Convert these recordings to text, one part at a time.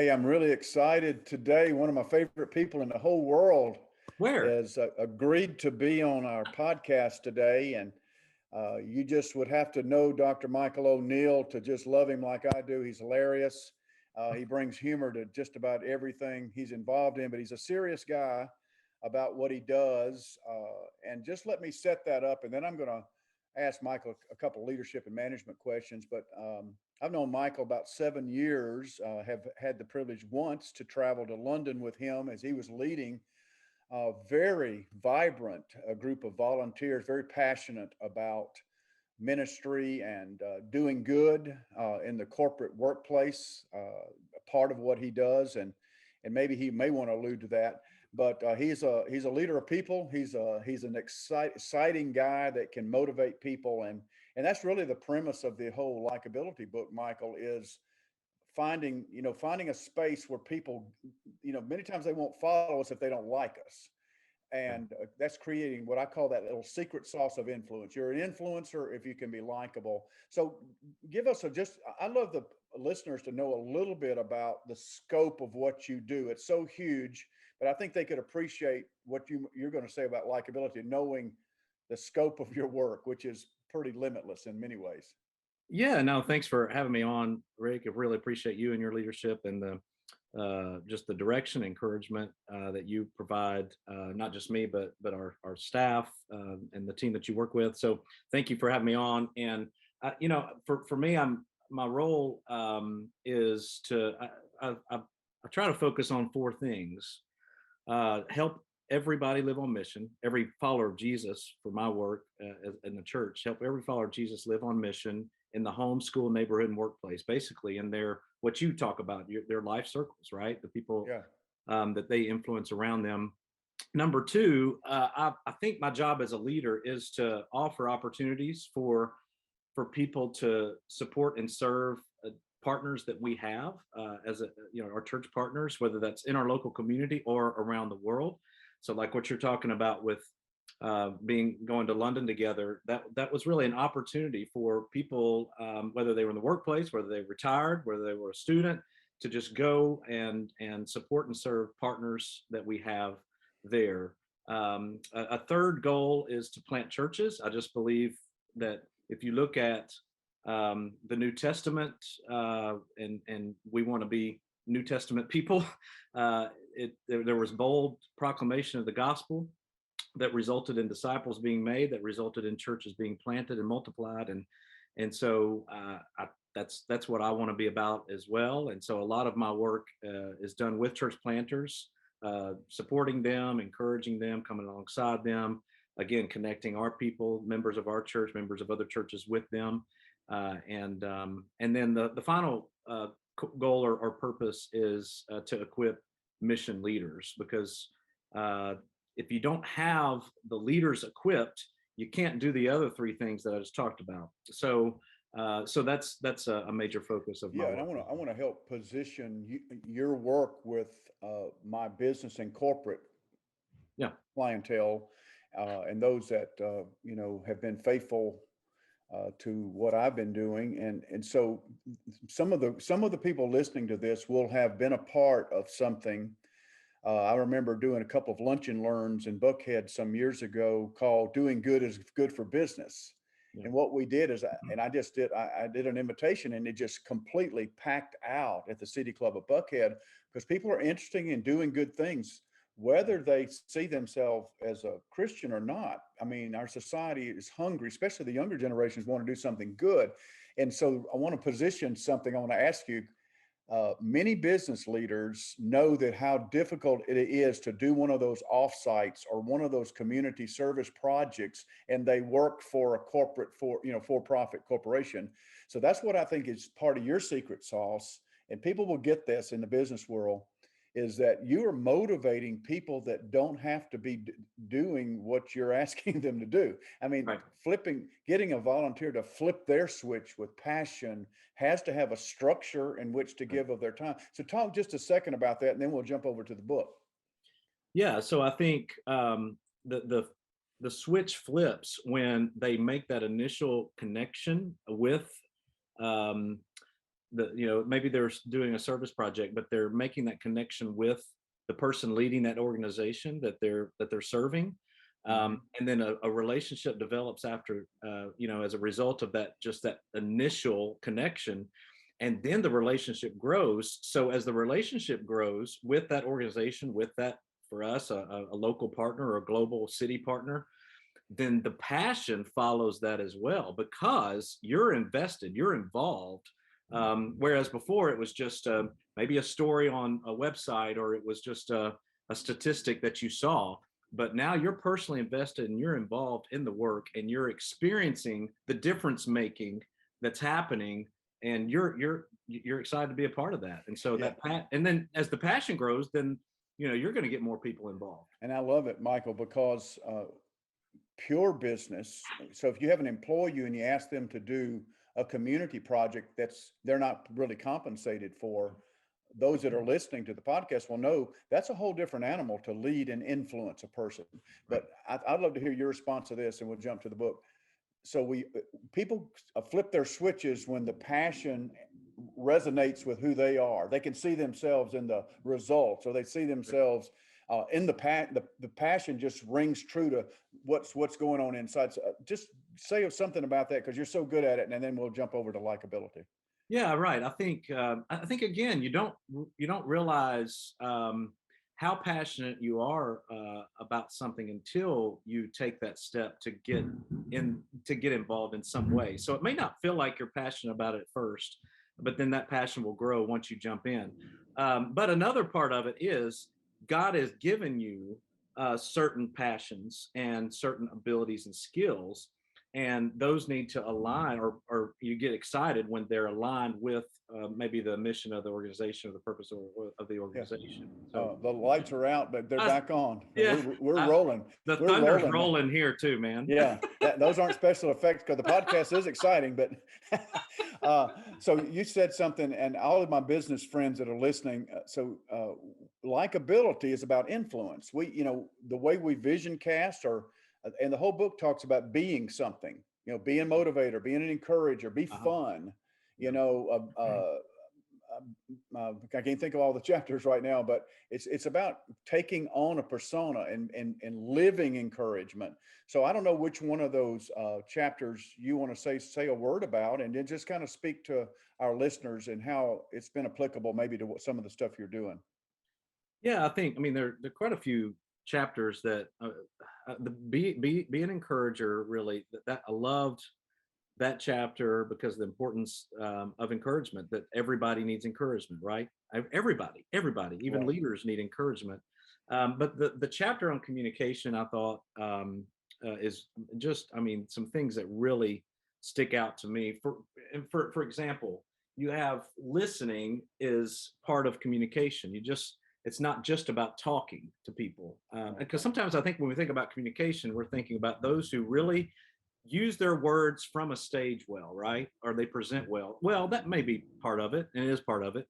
Hey, I'm really excited today. One of my favorite people in the whole world Where? has agreed to be on our podcast today. And you just would have to know Dr. Michael O'Neill to just love him like I do. He's hilarious. He brings humor to just about everything he's involved in, but he's a serious guy about what he does. And just let me set that up, and then I'm going to ask Michael a couple leadership and management questions. But I've known Michael about 7 years, have had the privilege once to travel to London with him as he was leading a very vibrant group of volunteers, very passionate about ministry and doing good in the corporate workplace. Part of what he does, and maybe he may want to allude to that. But he's a leader of people. He's an exciting guy that can motivate people, and that's really the premise of the whole likability book. Michael, is finding a space where people, many times they won't follow us if they don't like us, Yeah. and that's creating what I call that little secret sauce of influence. You're an influencer if you can be likable. So give us I love the listeners to know a little bit about the scope of what you do. It's so huge, but I think they could appreciate what you're going to say about likability, knowing the scope of your work, which is pretty limitless in many ways. Yeah, no, thanks for having me on, Rick. I really appreciate you and your leadership and the just the direction, encouragement that you provide, not just me, but our staff and the team that you work with. So thank you for having me on. And for me, my role is to I try to focus on four things: help everybody live on mission, every follower of Jesus for my work in the church, help every follower of Jesus live on mission in the home, school, neighborhood, and workplace, basically in their, what you talk about, their life circles, right? The people Yeah. that they influence around them. Number two, I think my job as a leader is to offer opportunities for people to support and serve partners that we have as our church partners, whether that's in our local community or around the world. So like what you're talking about with going to London together, that was really an opportunity for people, whether they were in the workplace, whether they retired, whether they were a student, to just go and support and serve partners that we have there. A third goal is to plant churches. I just believe that if you look at the New Testament, and we want to be New Testament people, there was bold proclamation of the gospel that resulted in disciples being made, that resulted in churches being planted and multiplied, and so that's what I want to be about as well. And so a lot of my work is done with church planters, supporting them, encouraging them, coming alongside them, again connecting our people, members of our church, members of other churches with them, and then the final goal or purpose is to equip mission leaders, because if you don't have the leaders equipped, you can't do the other three things that I just talked about. So that's a major focus of my Yeah, and work. I want to help position your work with my business and corporate Yeah. clientele, and those that have been faithful to what I've been doing, and so some of the people listening to this will have been a part of something. I remember doing a couple of lunch and learns in Buckhead some years ago called "Doing Good is Good for Business." Yeah. And what we did is, I did an invitation, and it just completely packed out at the City Club of Buckhead, because people are interested in doing good things, whether they see themselves as a Christian or not. I mean, our society is hungry, especially the younger generations want to do something good. And so I want to position something. I want to ask you, many business leaders know that how difficult it is to do one of those offsites or one of those community service projects, and they work for a for-profit corporation. So that's what I think is part of your secret sauce, and people will get this in the business world, is that you are motivating people that don't have to be doing what you're asking them to do. I mean, Right. getting a volunteer to flip their switch with passion has to have a structure in which to Right. give of their time. So talk just a second about that, and then we'll jump over to the book. Yeah. So I think the switch flips when they make that initial connection with um, maybe they're doing a service project, but they're making that connection with the person leading that organization that they're serving. Mhm. And then a relationship develops after, as a result of that, just that initial connection. And then the relationship grows. So as the relationship grows with that organization, with that, for us, a local partner or a global city partner, then the passion follows that as well, because you're invested, you're involved. Whereas before it was just maybe a story on a website, or it was just a statistic that you saw. But now you're personally invested and you're involved in the work, and you're experiencing the difference making that's happening, and you're excited to be a part of that. And so Yeah. and then as the passion grows, then you're going to get more people involved. And I love it, Michael, because pure business. So if you have an employee and you ask them to do a community project they're not really compensated for, those that are listening to the podcast will know that's a whole different animal to lead and influence a person. Right. But I'd love to hear your response to this, and we'll jump to the book. So people flip their switches when the passion resonates with who they are. They can see themselves in the results, or they see themselves in the passion just rings true to what's going on inside. So just say something about that, because you're so good at it, and then we'll jump over to likability. Yeah, right. I think again, you don't realize how passionate you are about something until you take that step to get involved in some way. So it may not feel like you're passionate about it at first, but then that passion will grow once you jump in. But another part of it is God has given you certain passions and certain abilities and skills, and those need to align, or you get excited when they're aligned with maybe the mission of the organization or the purpose of the Yeah. organization. So The lights are out, but they're back on. yeah, We're I, rolling. the We're thunder's rolling. rolling here too, man. Yeah, those aren't special effects, because the podcast is exciting. But so you said something, and all of my business friends that are listening. Likability is about influence. The way we vision cast, and the whole book talks about being something. Being a motivator, being an encourager, be Uh-huh. fun. I can't think of all the chapters right now, but it's about taking on a persona and living encouragement. So I don't know which one of those chapters you want to say a word about, and then just kind of speak to our listeners and how it's been applicable maybe to some of the stuff you're doing. Yeah, I mean, there are quite a few chapters that the be an encourager, really, that I loved that chapter, because of the importance of encouragement, that everybody needs encouragement, right? Everybody, even Right. leaders need encouragement. But the chapter on communication, I thought, is just, I mean, some things that really stick out to me. For example, you have listening is part of communication. It's not just about talking to people, because sometimes I think when we think about communication, we're thinking about those who really use their words from a stage well, right? Or they present well. Well, that may be part of it, and it is part of it.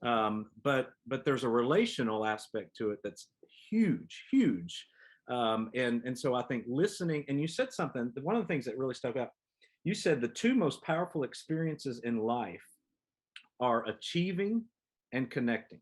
But there's a relational aspect to it that's huge, huge. And so I think listening, and you said something, one of the things that really stuck out, you said the two most powerful experiences in life are achieving and connecting.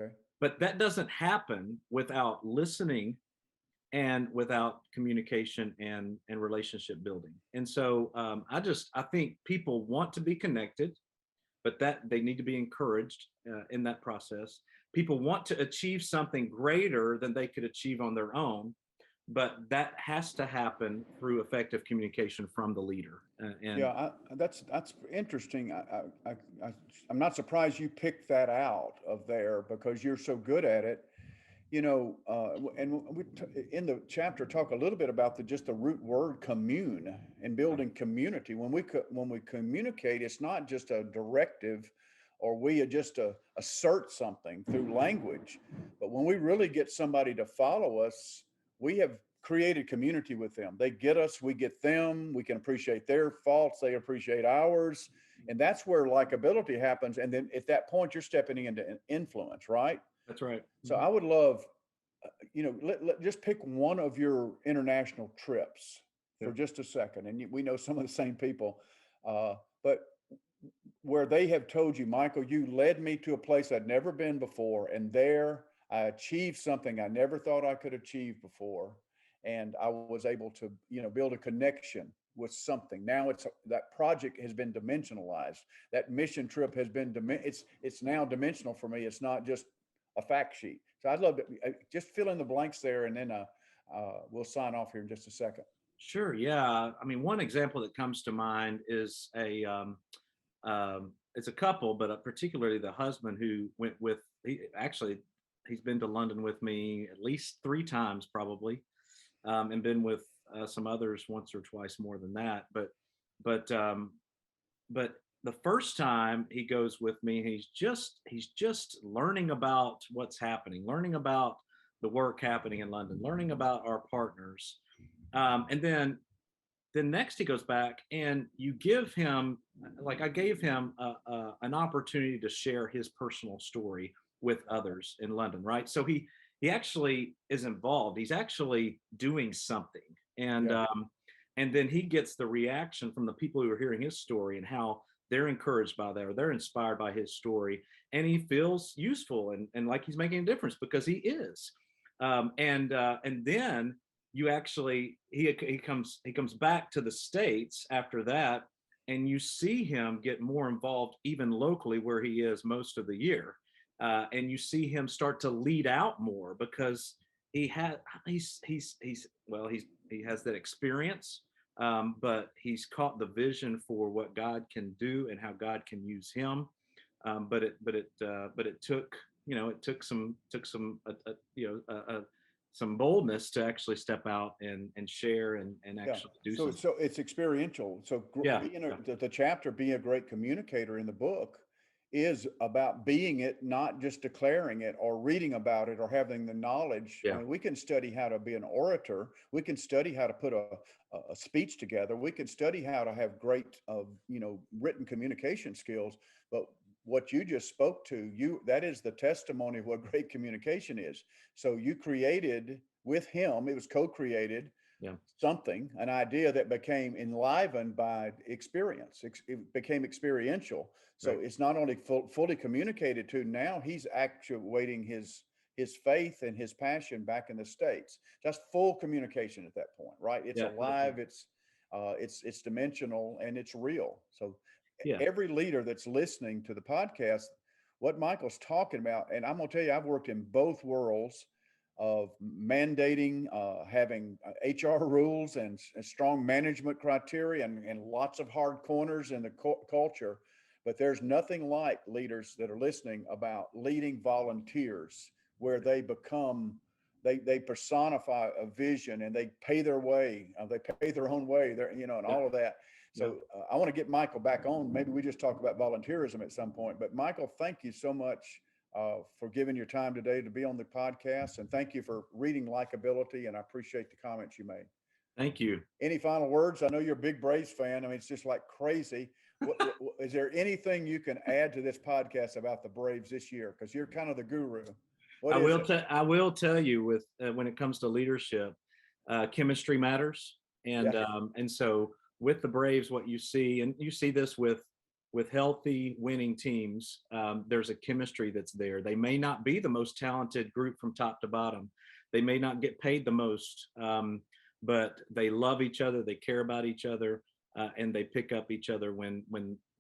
Okay. But that doesn't happen without listening and without communication and relationship building. And so I think people want to be connected, but that they need to be encouraged in that process. People want to achieve something greater than they could achieve on their own, but that has to happen through effective communication from the leader. That's interesting. I'm not surprised you picked that out of there, because you're so good at it. And in the chapter talk a little bit about just the root word commune and building community. When we communicate, it's not just a directive, or we just assert something through language, but when we really get somebody to follow us, we have created community with them. They get us, we get them. We can appreciate their faults, they appreciate ours, and that's where likability happens. And then at that point, you're stepping into influence, right? That's right. So I would love, just pick one of your international trips for Yeah. just a second. And we know some of the same people, but where they have told you, Michael, you led me to a place I'd never been before, and there I achieved something I never thought I could achieve before, and I was able to, build a connection with something. Now that project has been dimensionalized. That mission trip has been it's now dimensional for me. It's not just a fact sheet. So I'd love to just fill in the blanks there, and then we'll sign off here in just a second. Sure. Yeah. I mean, one example that comes to mind is it's a couple, but particularly the husband who went with. He's been to London with me at least 3 times probably, and been with some others once or twice more than that. But but the first time he goes with me, he's just learning about what's happening, learning about the work happening in London, learning about our partners, and then next he goes back and you give him, like I gave him an opportunity to share his personal story with others in London, right? So he actually is involved. He's actually doing something, and Yeah. and then he gets the reaction from the people who are hearing his story and how they're encouraged by that or they're inspired by his story, and he feels useful and like he's making a difference because he is. And then you actually he comes back to the States after that, and you see him get more involved even locally where he is most of the year, and you see him start to lead out more because he has that experience, but he's caught the vision for what God can do and how God can use him. But it took, some boldness to actually step out and share and Yeah. actually do So something. so it's experiential. So Yeah, being yeah, the chapter "Be a Great Communicator" in the book is about being it, not just declaring it or reading about it or having the knowledge. I yeah, mean, we can study how to be an orator. We can study how to put a speech together. We can study how to have great, written communication skills. But what you just spoke to, that is the testimony of what great communication is. So you created with him. It was co-created yeah, something, an idea that became enlivened by experience. It became experiential. So right. it's not only fully communicated to, now he's actuating his faith and his passion back in the States. That's full communication at that point, right? It's Yeah, definitely. alive, it's dimensional, and it's real. So Yeah, every leader that's listening to the podcast, what Michael's talking about, and I'm going to tell you, I've worked in both worlds of mandating, having HR rules and strong management criteria and lots of hard corners in the culture. But there's nothing like leaders that are listening about leading volunteers where they become, they personify a vision and they pay their way, they pay their own way, and yeah, all of that. yeah. So I want to get Michael back on. Maybe we just talk about volunteerism at some point. But Michael, thank you so much for giving your time today to be on the podcast. And thank you for reading Likability. And I appreciate the comments you made. Thank you. Any final words? I know you're a big Braves fan. I mean, it's just like crazy. Is there anything you can add to this podcast about the Braves this year? Because you're kind of the guru. What is it? I will tell you with when it comes to leadership, chemistry matters, Yeah. and so with the Braves, what you see, and you see this with healthy winning teams, there's a chemistry that's there. They may not be the most talented group from top to bottom. They may not get paid the most, but they love each other. They care about each other, and they pick up each other when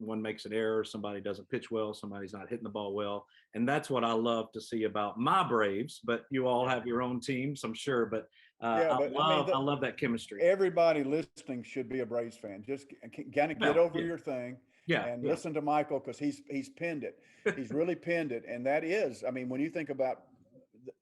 one makes an error, somebody doesn't pitch well, somebody's not hitting the ball well, and that's what I love to see about my Braves. But you all have your own teams, I'm sure. But Yeah, but I mean, I love that chemistry. everybody listening should be a Braves fan. Just kind of get Yeah, over yeah, your thing yeah, and yeah, listen to Michael because he's pinned it. He's really pinned it, and that is, I mean, when you think about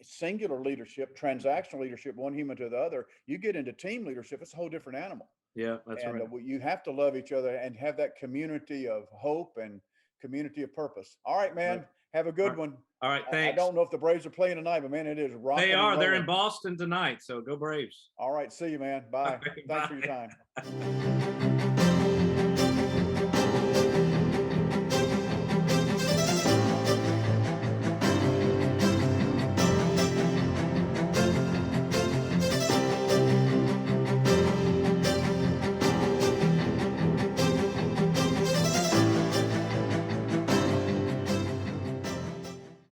singular leadership, transactional leadership, one human to the other, you get into team leadership. It's a whole different animal, yeah. That's and right. you have to love each other and have that community of hope and community of purpose. All right, Right. man. Have a All good right. one. All right. I Thanks. don't know if the Braves are playing tonight, but man, it is They rocking and are. They're in rolling. Boston tonight. So go Braves. All right. See you, man. All Bye. right, Thanks for your time. bye.